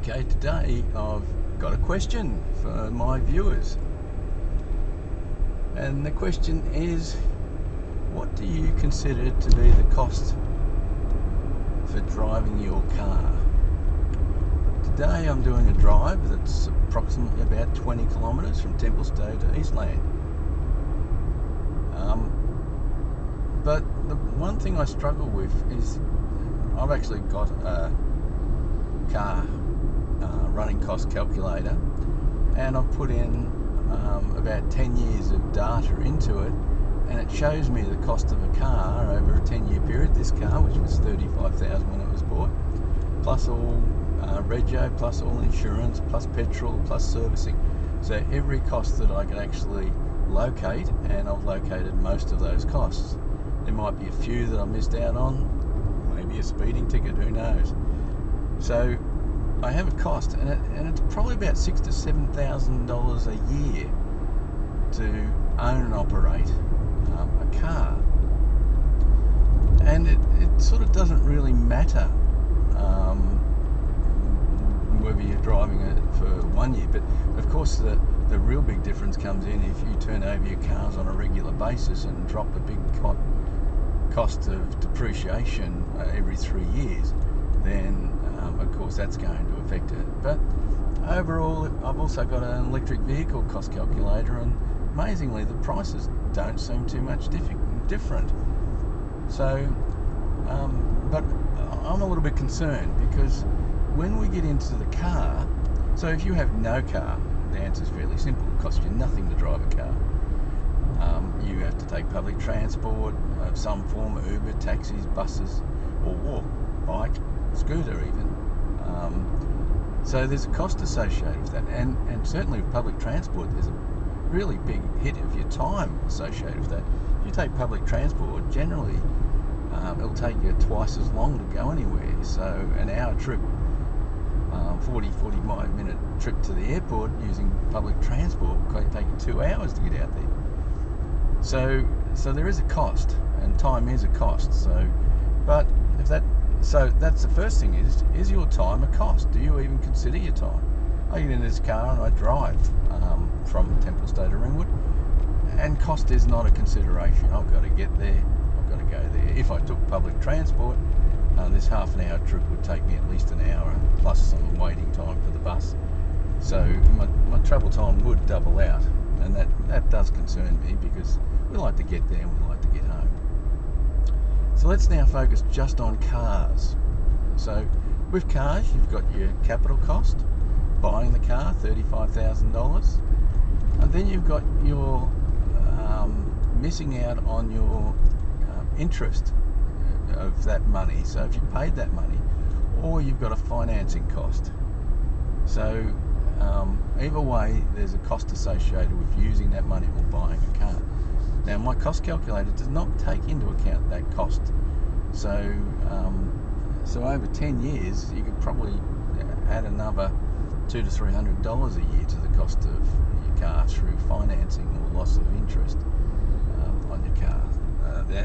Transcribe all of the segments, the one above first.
Okay, today I've got a question for my viewers. And the question is, what do you consider to be the cost for driving your car? Today I'm doing a drive that's approximately about 20 kilometres from Templestowe to Eastland. But the one thing I struggle with is I've actually got a car running cost calculator, and I've put in about 10 years of data into it, and it shows me the cost of a car over a 10-year period. This car, which was $35,000 when it was bought, plus all rego, plus all insurance, plus petrol, plus servicing. So every cost that I could actually locate, and I've located most of those costs. There might be a few that I missed out on, maybe a speeding ticket, who knows. So I have a cost, and it's probably about $6,000 to $7,000 a year to own and operate a car. And it sort of doesn't really matter whether you're driving it for 1 year, but of course the real big difference comes in if you turn over your cars on a regular basis and drop the big cost of depreciation every 3 years, then of course that's going to affect it. But overall, I've also got an electric vehicle cost calculator, and amazingly the prices don't seem too much different. So but I'm a little bit concerned, because when we get into the car, so if you have no car, the answer is fairly simple. It costs you nothing to drive a car. You have to take public transport of some form, Uber, taxis, buses, or walk, bike, scooter even. So there's a cost associated with that, and certainly with public transport there's a really big hit of your time associated with that. If you take public transport, generally it'll take you twice as long to go anywhere. So an hour trip, 45 minute trip to the airport using public transport will take you 2 hours to get out there. So there is a cost, and time is a cost. But so that's the first thing, is your time a cost? Do you even consider your time? I get in this car and I drive from Templestowe to Ringwood, and cost is not a consideration. I've got to get there, I've got to go there. If I took public transport, this half an hour trip would take me at least an hour, plus some waiting time for the bus. So my travel time would double out, and that does concern me, because we like to get there and we like to get home. So let's now focus just on cars. So with cars, you've got your capital cost, buying the car, $35,000, and then you've got your missing out on your interest of that money. So if you paid that money, or you've got a financing cost. So either way, there's a cost associated with using that money or buying a car. Now, my cost calculator does not take into account that cost. So over 10 years, you could probably add another $200 to $300 a year to the cost of your car through financing or loss of interest on your car.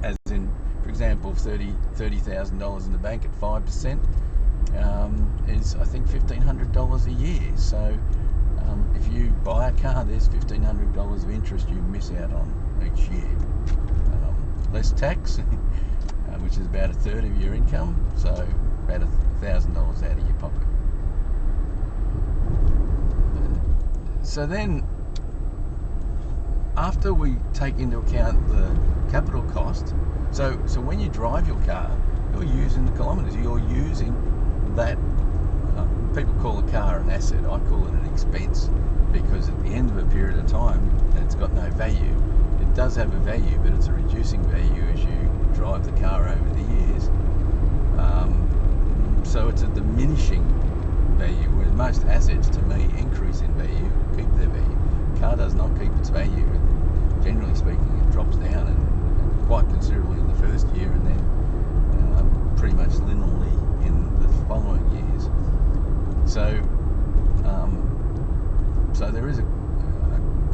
As in, for example, $30,000 in the bank at 5% is, I think, $1,500 a year. So if you buy a car, there's $1,500 of interest you miss out on each year. Less tax, which is about a third of your income, so about $1,000 out of your pocket. So then, after we take into account the capital cost, so when you drive your car, you're using the kilometres, you're using that. People call a car an asset, I call it an expense, because at the end of a period of time, it's got no value. It does have a value, but it's a reducing value as you drive the car over the years. So it's a diminishing value, whereas most assets, to me, increase in value, keep their value. Car does not keep its value. Generally speaking, it drops down and quite considerably in the first year, and then pretty much linearly in the following years. So there is a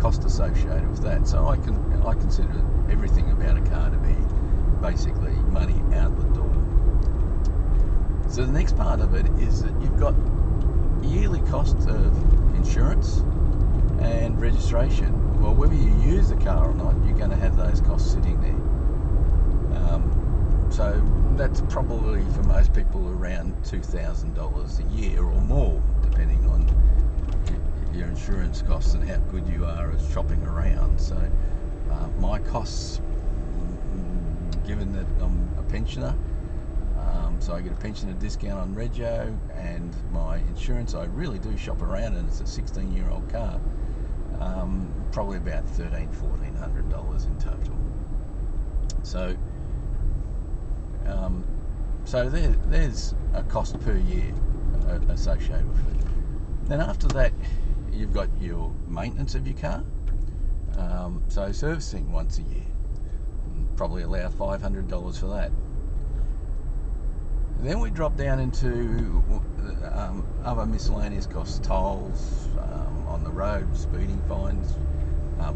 cost associated with that. So I consider everything about a car to be basically money out the door. So the next part of it is that you've got yearly cost of insurance and registration. Well, whether you use the car or not, you're going to have those costs sitting there. So that's probably for most people around $2,000 a year or more, depending on your insurance costs and how good you are at shopping around. So my costs, given that I'm a pensioner, so I get a pensioner discount on Regio, and my insurance, I really do shop around, and it's a 16-year-old car, probably about $1,400 in total. So there's a cost per year associated with it. Then after that, you've got your maintenance of your car. So servicing once a year, probably allow $500 for that. And then we drop down into other miscellaneous costs, tolls on the road, speeding fines,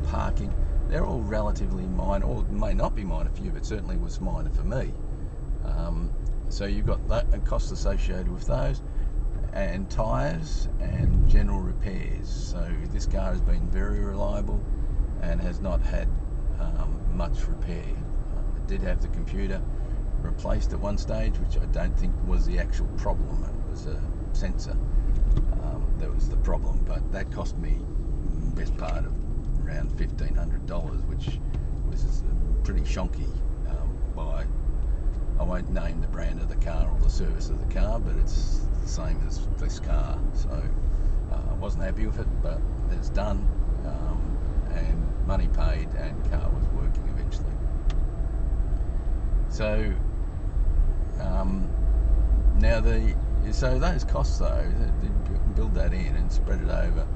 parking. They're all relatively minor, or may not be minor for you, but certainly was minor for me. So you've got that costs associated with those, and tyres and general repairs. So this car has been very reliable and has not had much repair. It did have the computer replaced at one stage, which I don't think was the actual problem. It was a sensor that was the problem, but that cost me the best part of around $1,500, which was pretty shonky. I won't name the brand of the car or the service of the car, but it's the same as this car. So I wasn't happy with it, but it's done, and money paid, and car was working eventually. So so those costs, though, you can build that in and spread it over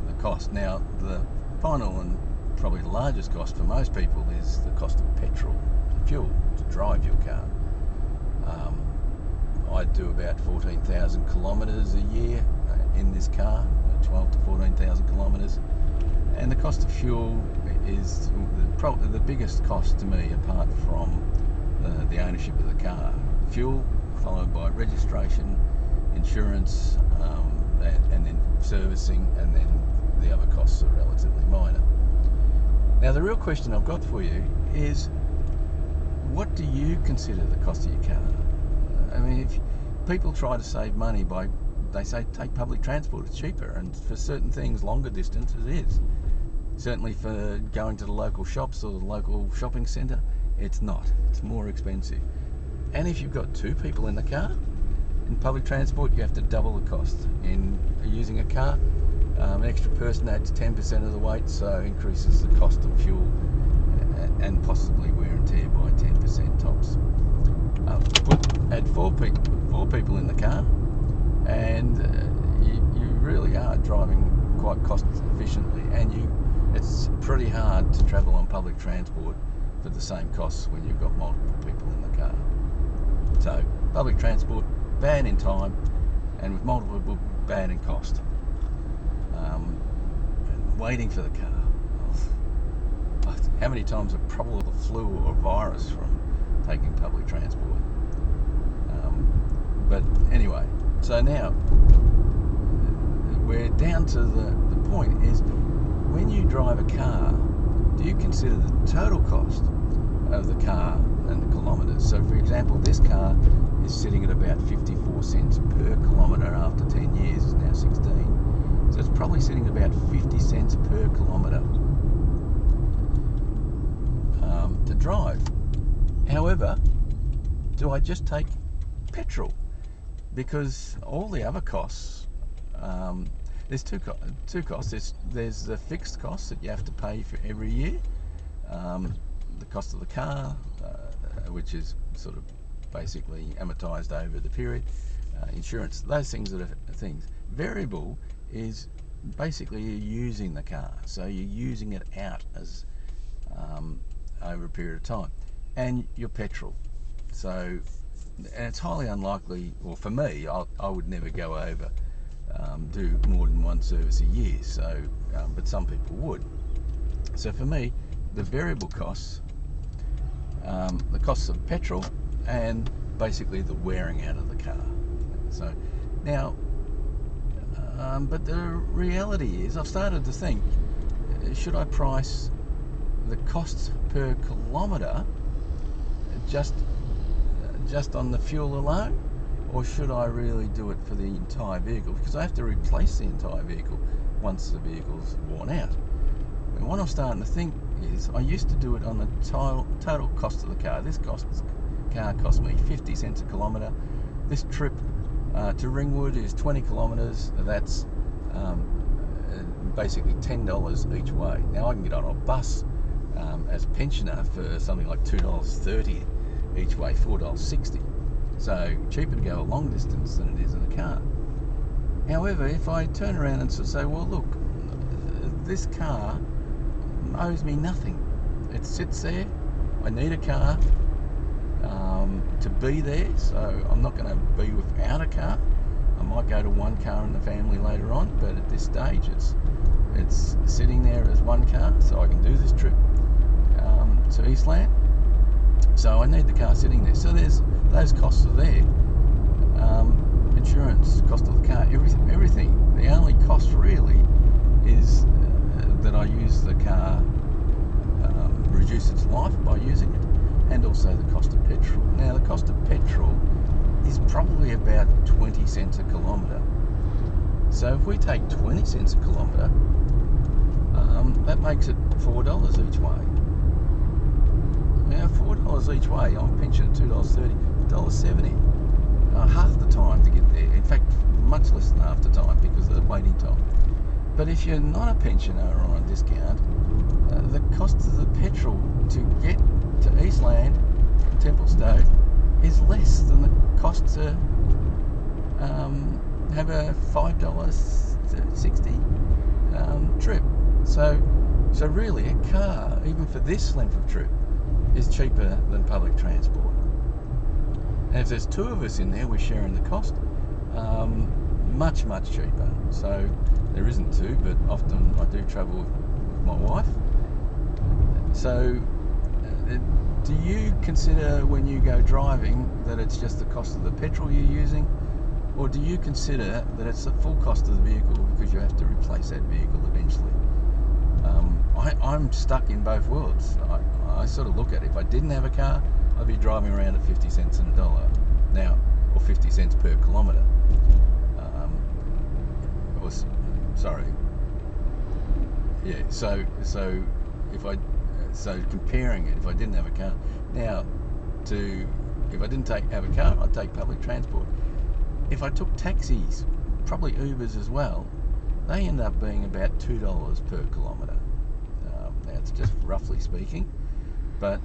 the cost. Now the final and probably the largest cost for most people is the cost of petrol, fuel to drive your car. I do about 14,000 kilometres a year in this car, 12 to 14,000 kilometres, and the cost of fuel is probably the biggest cost to me, apart from the ownership of the car. Fuel, followed by registration, insurance, and then servicing, and then the other costs are relatively minor. Now the real question I've got for you is, what do you consider the cost of your car? I mean, if people try to save money they say take public transport, it's cheaper, and for certain things, longer distance, it is. Certainly for going to the local shops or the local shopping centre, it's not. It's more expensive. And if you've got two people in the car, in public transport, you have to double the cost. In using a car, an extra person adds 10% of the weight, so increases the cost of fuel and possibly wear and tear by 10% tops. Add four people in the car, and you really are driving quite cost efficiently, and it's pretty hard to travel on public transport for the same costs when you've got multiple people in the car. So public transport, bad in time, and with multiple people, bad in cost. And waiting for the car. How many times have probably the flu or virus from taking public transport? But anyway, so now we're down to the point is, when you drive a car, do you consider the total cost of the car and the kilometres? So for example, this car is sitting at about 54 cents per kilometre after 10 years, it's now 16. So it's probably sitting at about 50 cents per kilometre to drive. However, do I just take petrol? Because all the other costs, there's two costs. There's the fixed costs that you have to pay for every year, the cost of the car, which is sort of basically amortised over the period, insurance, those things are things. Variable is basically you're using the car, so you're using it out as over a period of time, and your petrol. So, and it's highly unlikely, or for me, I would never go over, do more than one service a year. So, but some people would. So for me, the variable costs, the costs of petrol, and basically the wearing out of the car. So now But the reality is, I've started to think, should I price the costs per kilometre just on the fuel alone, or should I really do it for the entire vehicle? Because I have to replace the entire vehicle once the vehicle's worn out. And what I'm starting to think is, I used to do it on the total cost of the car. This car cost me 50 cents a kilometre. This trip to Ringwood is 20 kilometres. That's basically $10 each way. Now I can get on a bus as a pensioner for something like $2.30 each way, $4.60. So cheaper to go a long distance than it is in a car. However, if I turn around and say, well, look, this car owes me nothing. It sits there. I need a car to be there, so I'm not going to be without a car. I might go to one car in the family later on, but at this stage it's sitting there as one car, so I can do this trip to Eastland. So I need the car sitting there. So there's those costs are there. Insurance, cost of the car, everything. The only cost really is that I use the car, reduce its life by using it, and also the cost of petrol. Now the cost of petrol is probably about 20 cents a kilometre. So if we take 20 cents a kilometre, that makes it $4 each way. Now $4 each way, I'm pensioned at $2.30, $1.70. Half the time to get there. In fact, much less than half the time because of the waiting time. But if you're not a pensioner or on a discount, the cost of the petrol to get to Eastland from Templestowe is less than the cost to have a $5.60 trip. So really, a car, even for this length of trip, is cheaper than public transport. And if there's two of us in there, we're sharing the cost. Much cheaper. So there isn't two, but often I do travel with my wife. So do you consider when you go driving that it's just the cost of the petrol you're using, or do you consider that it's the full cost of the vehicle because you have to replace that vehicle eventually? I'm stuck in both worlds. I sort of look at it. If I didn't have a car, I'd be driving around at 50 cents and a dollar now, or 50 cents per kilometre. So comparing it, if I didn't have a car now to if I didn't have a car, I'd take public transport. If I took taxis, probably Ubers as well, they end up being about $2 per kilometre. Now it's just roughly speaking, but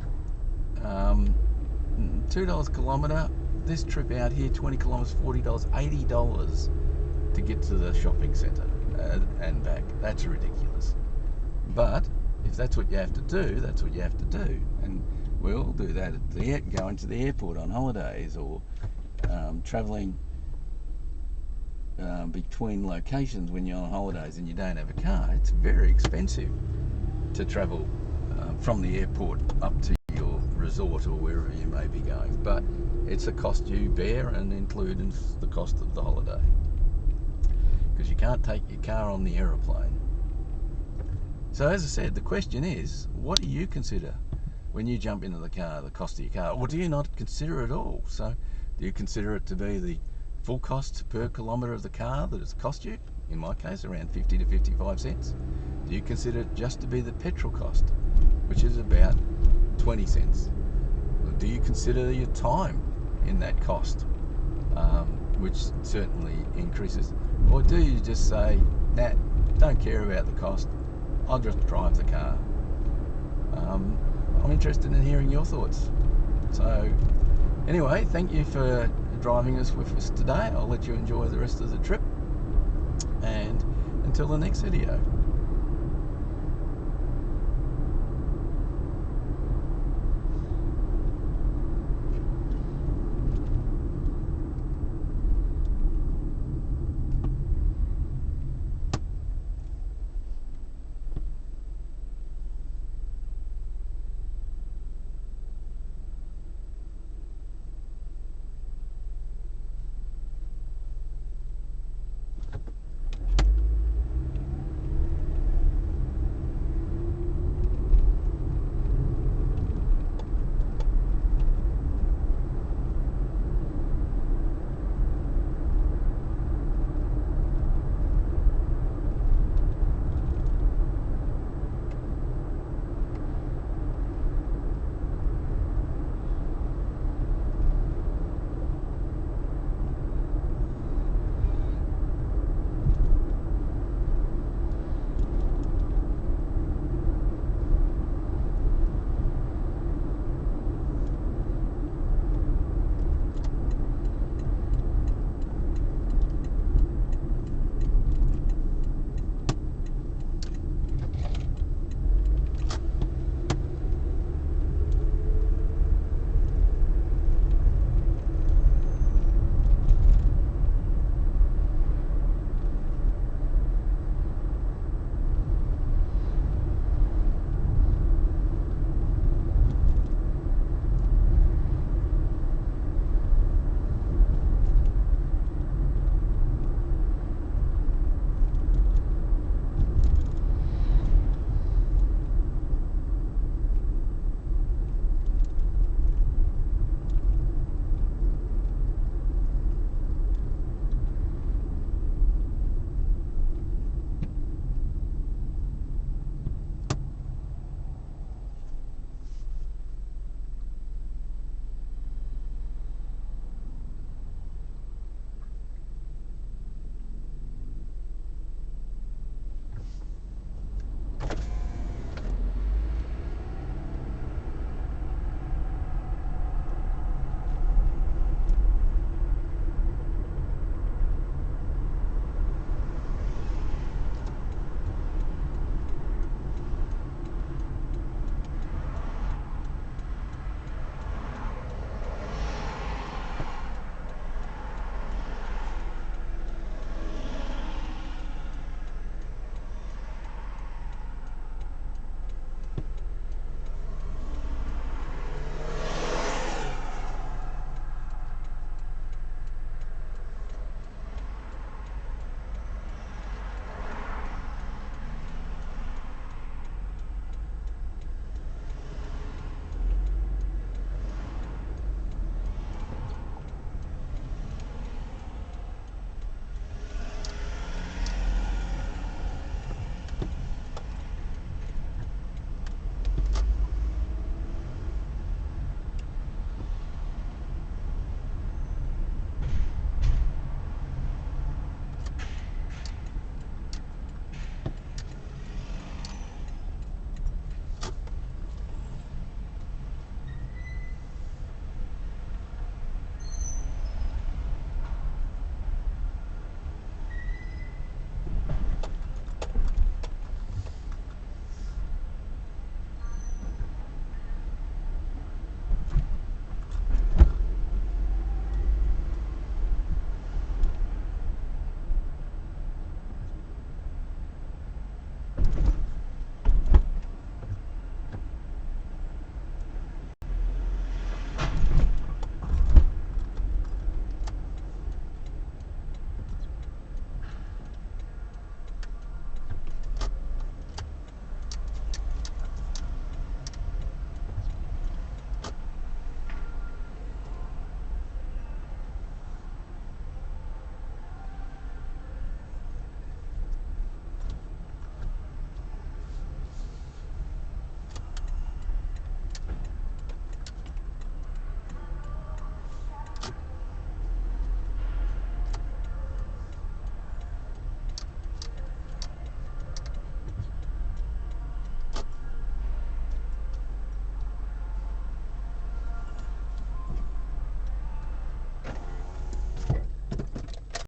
$2 a kilometre. This trip out here, 20 kilometres, $40, $80 to get to the shopping centre and back. That's ridiculous. But if that's what you have to do, that's what you have to do. And we'll do that at going to the airport on holidays, or travelling between locations when you're on holidays and you don't have a car. It's very expensive to travel from the airport up to your resort or wherever you may be going. But it's a cost you bear and include in the cost of the holiday, because you can't take your car on the aeroplane. So as I said, the question is, what do you consider when you jump into the car, the cost of your car? Or do you not consider it all? So do you consider it to be the full cost per kilometre of the car that it's cost you? In my case, around 50 to 55 cents. Do you consider it just to be the petrol cost, which is about 20 cents? Or do you consider your time in that cost, which certainly increases? Or do you just say, nah, don't care about the cost, I'll just drive the car? I'm interested in hearing your thoughts. So anyway, thank you for driving us with us today. I'll let you enjoy the rest of the trip, and until the next video.